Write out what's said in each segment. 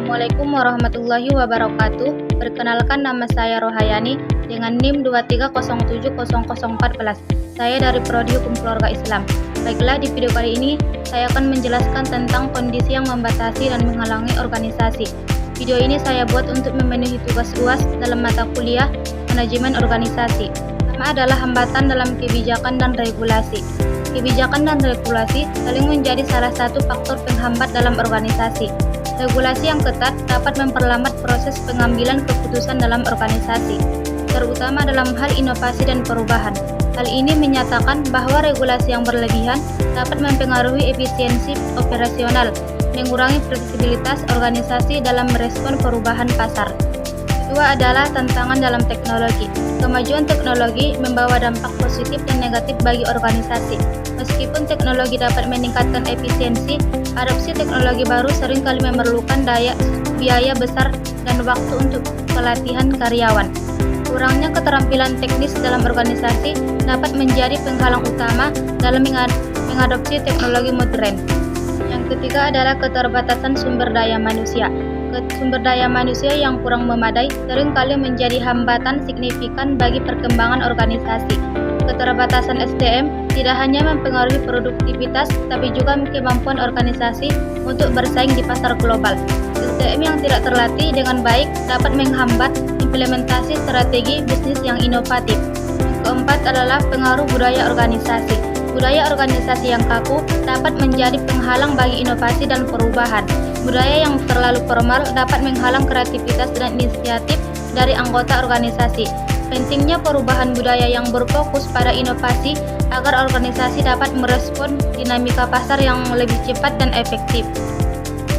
Assalamualaikum warahmatullahi wabarakatuh. Perkenalkan, nama saya Rohayani dengan NIM 230700414. Saya dari Prodi Hukum Keluarga Islam. Baiklah, di video kali ini saya akan menjelaskan tentang kondisi yang membatasi dan menghalangi organisasi. Video ini saya buat untuk memenuhi tugas UAS dalam mata kuliah Manajemen Organisasi. Pertama adalah hambatan dalam kebijakan dan regulasi. Kebijakan dan regulasi saling menjadi salah satu faktor penghambat dalam organisasi. Regulasi yang ketat dapat memperlambat proses pengambilan keputusan dalam organisasi, terutama dalam hal inovasi dan perubahan. Hal ini menyatakan bahwa regulasi yang berlebihan dapat mempengaruhi efisiensi operasional, mengurangi fleksibilitas organisasi dalam merespon perubahan pasar. Kedua adalah tantangan dalam teknologi. Kemajuan teknologi membawa dampak positif dan negatif bagi organisasi. Meskipun teknologi dapat meningkatkan efisiensi, adopsi teknologi baru seringkali memerlukan biaya besar dan waktu untuk pelatihan karyawan. Kurangnya keterampilan teknis dalam organisasi dapat menjadi penghalang utama dalam mengadopsi teknologi modern. Yang ketiga adalah keterbatasan sumber daya manusia. Sumber daya manusia yang kurang memadai seringkali menjadi hambatan signifikan bagi perkembangan organisasi. Keterbatasan SDM tidak hanya mempengaruhi produktivitas, tapi juga kemampuan organisasi untuk bersaing di pasar global. SDM yang tidak terlatih dengan baik dapat menghambat implementasi strategi bisnis yang inovatif. Keempat adalah pengaruh budaya organisasi. Budaya organisasi yang kaku dapat menjadi penghalang bagi inovasi dan perubahan. Budaya yang terlalu formal dapat menghalang kreativitas dan inisiatif dari anggota organisasi. Pentingnya perubahan budaya yang berfokus pada inovasi agar organisasi dapat merespon dinamika pasar yang lebih cepat dan efektif.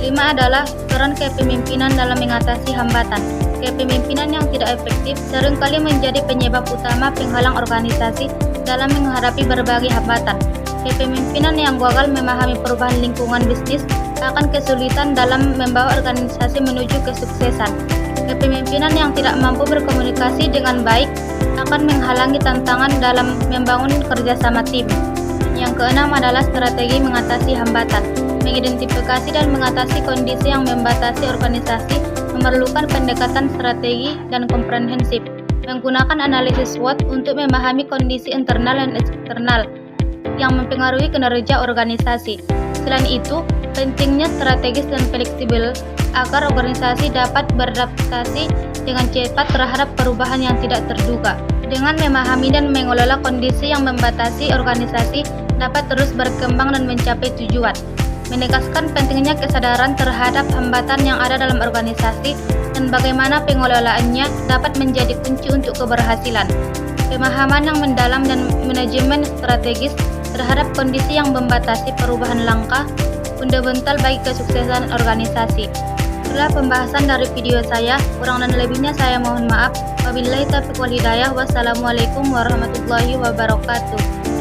5 adalah peran kepemimpinan dalam mengatasi hambatan. Kepemimpinan yang tidak efektif seringkali menjadi penyebab utama penghalang organisasi dalam menghadapi berbagai hambatan. Kepemimpinan yang gagal memahami perubahan lingkungan bisnis akan kesulitan dalam membawa organisasi menuju kesuksesan. Kepemimpinan yang tidak mampu berkomunikasi dengan baik akan menghalangi tantangan dalam membangun kerjasama tim. Yang keenam adalah strategi mengatasi hambatan. Mengidentifikasi dan mengatasi kondisi yang membatasi organisasi memerlukan pendekatan strategi dan komprehensif. Menggunakan analisis SWOT untuk memahami kondisi internal dan eksternal yang mempengaruhi kinerja organisasi. Selain itu, pentingnya strategis dan fleksibel agar organisasi dapat beradaptasi dengan cepat terhadap perubahan yang tidak terduga. Dengan memahami dan mengelola kondisi yang membatasi, organisasi dapat terus berkembang dan mencapai tujuan. Menegaskan pentingnya kesadaran terhadap hambatan yang ada dalam organisasi dan bagaimana pengelolaannya dapat menjadi kunci untuk keberhasilan. Pemahaman yang mendalam dan manajemen strategis terhadap kondisi yang membatasi perubahan langkah fundamental bagi kesuksesan organisasi. Itulah pembahasan dari video saya. Kurang dan lebihnya saya mohon maaf. Wabillahi taufiq wal hidayah. Wassalamualaikum warahmatullahi wabarakatuh.